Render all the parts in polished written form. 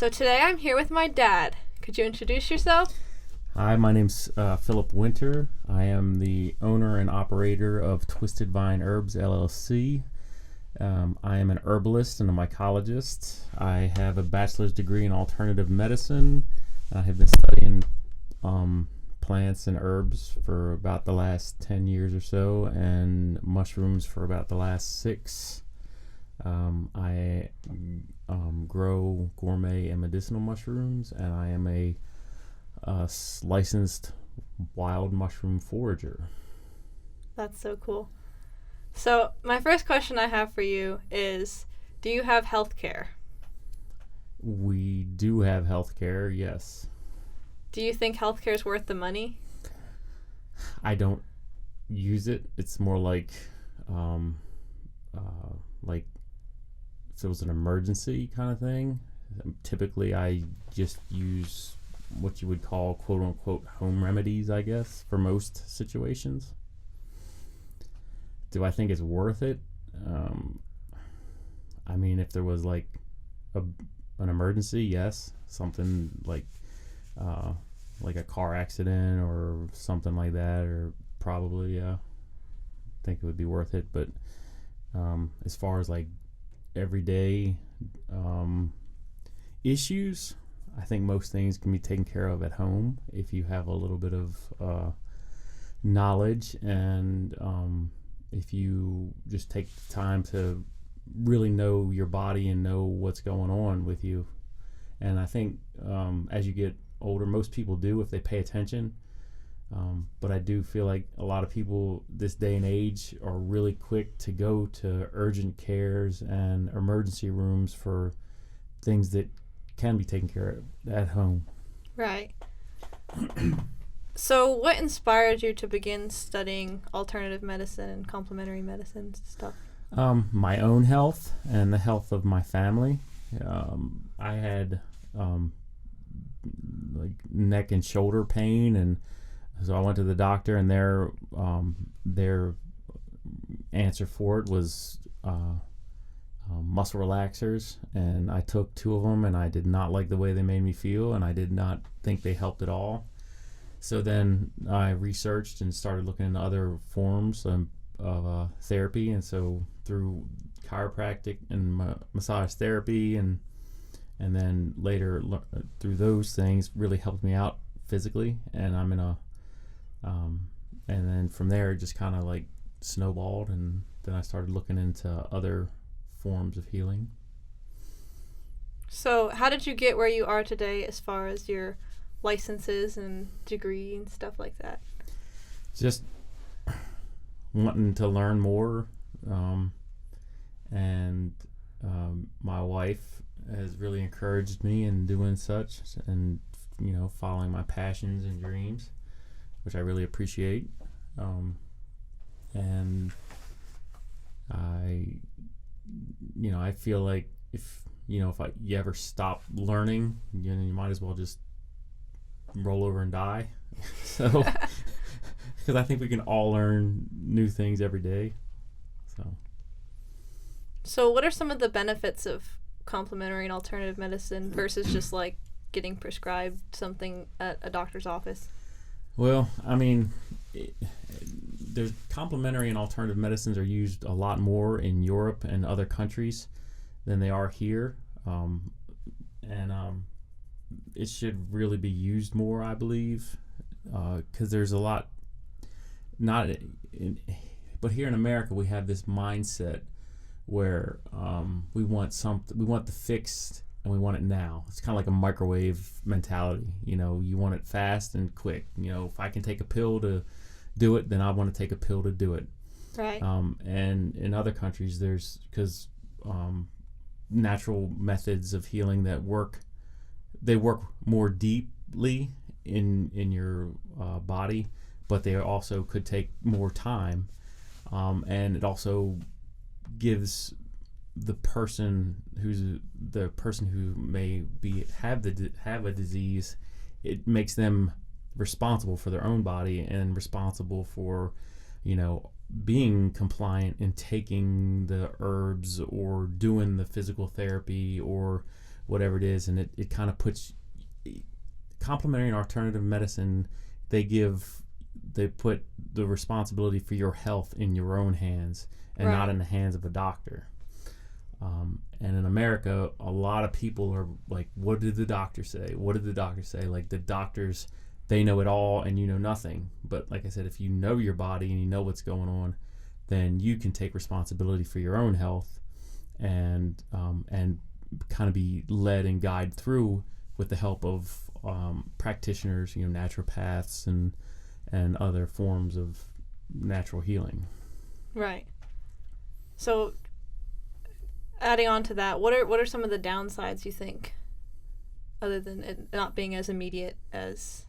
So today I'm here with my dad. Could you introduce yourself? Hi, my name's Philip Winter. I am the owner and operator of Twisted Vine Herbs LLC. I am an herbalist and a mycologist. I have a bachelor's degree in alternative medicine. I have been studying plants and herbs for about the last 10 years or so, and mushrooms for about the last 6. I grow gourmet and medicinal mushrooms, and I am a licensed wild mushroom forager. That's so cool. So my first question I have for you is, do you have health care? We do have health care, yes. Do you think health care is worth the money? I don't use it. It's more like if it was an emergency kind of thing. Typically, I just use what you would call quote-unquote home remedies, I guess, for most situations. Do I think it's worth it? I mean, if there was like an emergency, yes. Something like a car accident or something like that, or probably, yeah. I think it would be worth it. But as far as like everyday issues, I think most things can be taken care of at home if you have a little bit of knowledge, and if you just take the time to really know your body and know what's going on with you. And I think as you get older, most people do if they pay attention. But I do feel like a lot of people this day and age are really quick to go to urgent cares and emergency rooms for things that can be taken care of at home. Right. So what inspired you to begin studying alternative medicine and complementary medicine stuff? My own health and the health of my family. I had like neck and shoulder pain, and so I went to the doctor, and their answer for it was muscle relaxers, and I took 2 of them, and I did not like the way they made me feel, and I did not think they helped at all. So then I researched and started looking into other forms of therapy, and so through chiropractic and massage therapy, and then later through those things really helped me out physically, and I'm in a and then from there it just kind of like snowballed, and then I started looking into other forms of healing. So how did you get where you are today as far as your licenses and degree and stuff like that? Just wanting to learn more, and my wife has really encouraged me in doing such, and following my passions and dreams, which I really appreciate. And I feel like if you ever stop learning, you might as well just roll over and die. So, because I think we can all learn new things every day. So what are some of the benefits of complementary and alternative medicine versus just like getting prescribed something at a doctor's office? Well, I mean, there's complementary and alternative medicines are used a lot more in Europe and other countries than they are here, and it should really be used more, I believe, because there's a lot. But here in America, we have this mindset where we want the fixed, and we want it now. It's kind of like a microwave mentality. You want it fast and quick. If I can take a pill to do it, then I want to take a pill to do it. Right. And in other countries, because natural methods of healing that work more deeply in your body, but they also could take more time, and it also gives the person who may have a disease, it makes them responsible for their own body and responsible for being compliant in taking the herbs or doing the physical therapy or whatever it is, and it kind of puts complementary and alternative medicine. They put the responsibility for your health in your own hands and Right. not in the hands of a doctor. And in America, a lot of people are like, what did the doctor say? What did the doctor say? Like, the doctors, they know it all and you know nothing. But like I said, if you know your body and you know what's going on, then you can take responsibility for your own health and kind of be led and guided through with the help of practitioners, naturopaths and other forms of natural healing. Right. So, adding on to that, what are some of the downsides you think, other than it not being as immediate as?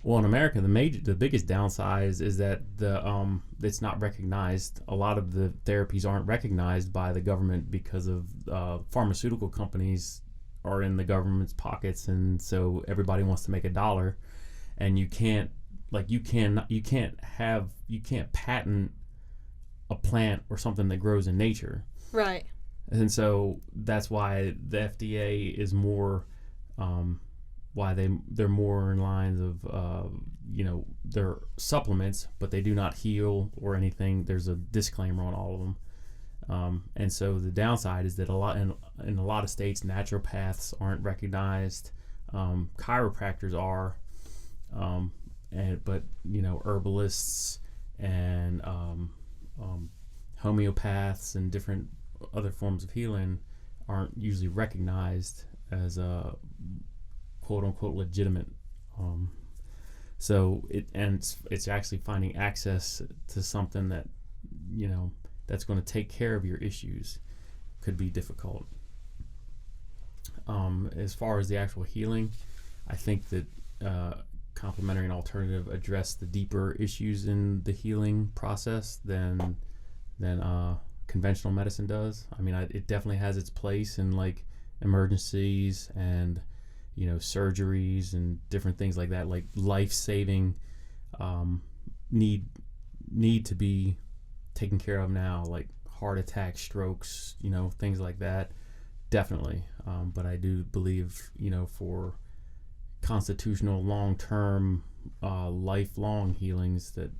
Well, in America, the biggest downside is that it's not recognized. A lot of the therapies aren't recognized by the government because of pharmaceutical companies are in the government's pockets, and so everybody wants to make a dollar, and you can't patent a plant or something that grows in nature. Right. And so that's why the FDA is more, why they're more in lines of, they're supplements, but they do not heal or anything. There's a disclaimer on all of them. And so the downside is that in a lot of states, naturopaths aren't recognized. Chiropractors are, but herbalists and homeopaths and different other forms of healing aren't usually recognized as a quote unquote legitimate. So it's actually finding access to something that that's going to take care of your issues could be difficult. As far as the actual healing, I think that complementary and alternative address the deeper issues in the healing process than conventional medicine does. I mean, it definitely has its place in like emergencies and surgeries and different things like that, like life-saving need to be taken care of now, like heart attacks, strokes, things like that, definitely. But I do believe for constitutional long-term lifelong healings that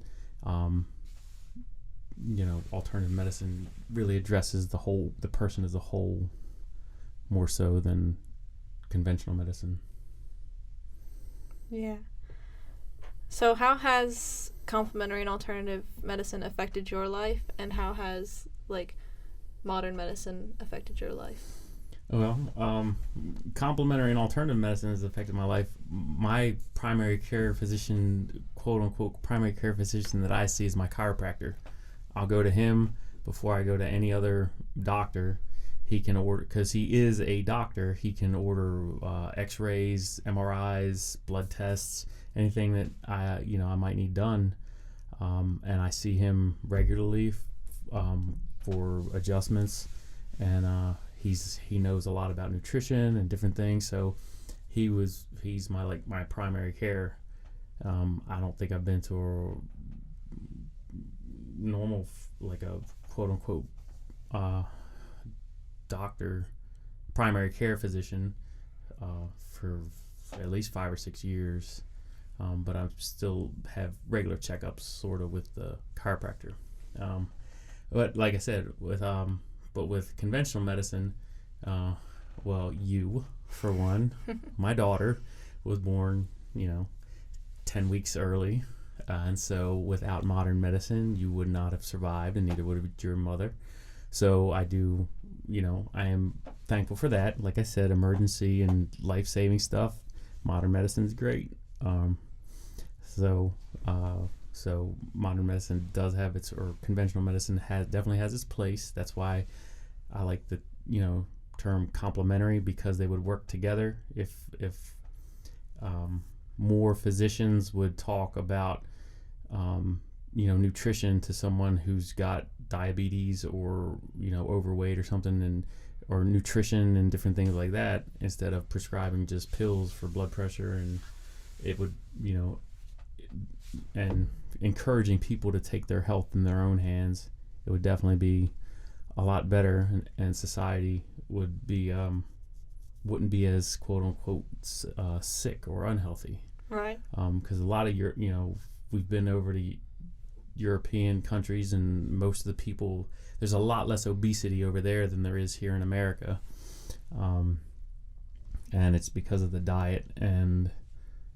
alternative medicine really addresses the person as a whole more so than conventional medicine. Yeah. So how has complementary and alternative medicine affected your life, and how has like modern medicine affected your life? Well, complementary and alternative medicine has affected my life. My primary care physician, quote unquote primary care physician that I see, is my chiropractor. I'll go to him before I go to any other doctor. He can order, because he is a doctor, he can order x-rays, MRIs, blood tests, anything that I might need done. And I see him regularly for adjustments, and he knows a lot about nutrition and different things. So he's my primary care. I don't think I've been to a normal, like a quote unquote doctor, primary care physician for at least 5 or 6 years, but I still have regular checkups sort of with the chiropractor. But like I said, with conventional medicine, you for one, my daughter was born 10 weeks early, and so without modern medicine you would not have survived, and neither would have your mother. So I am thankful for that. Like I said, emergency and life-saving stuff, modern medicine is great. So modern medicine does have or conventional medicine definitely has its place. That's why I like the term complementary, because they would work together. If more physicians would talk about nutrition to someone who's got diabetes or overweight or something, or nutrition and different things like that, instead of prescribing just pills for blood pressure, and it would and encouraging people to take their health in their own hands, it would definitely be a lot better, and society would be wouldn't be as quote unquote sick or unhealthy. Right. Because a lot of we've been over to European countries, and most of the people, there's a lot less obesity over there than there is here in America. And it's because of the diet and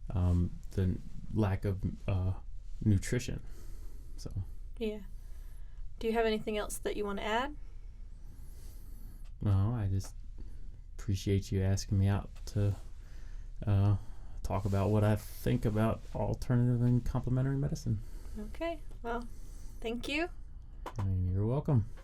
the lack of nutrition. So. Yeah. Do you have anything else that you want to add? No, I just appreciate you asking me out to talk about what I think about alternative and complementary medicine. Okay. Well, thank you. You're welcome.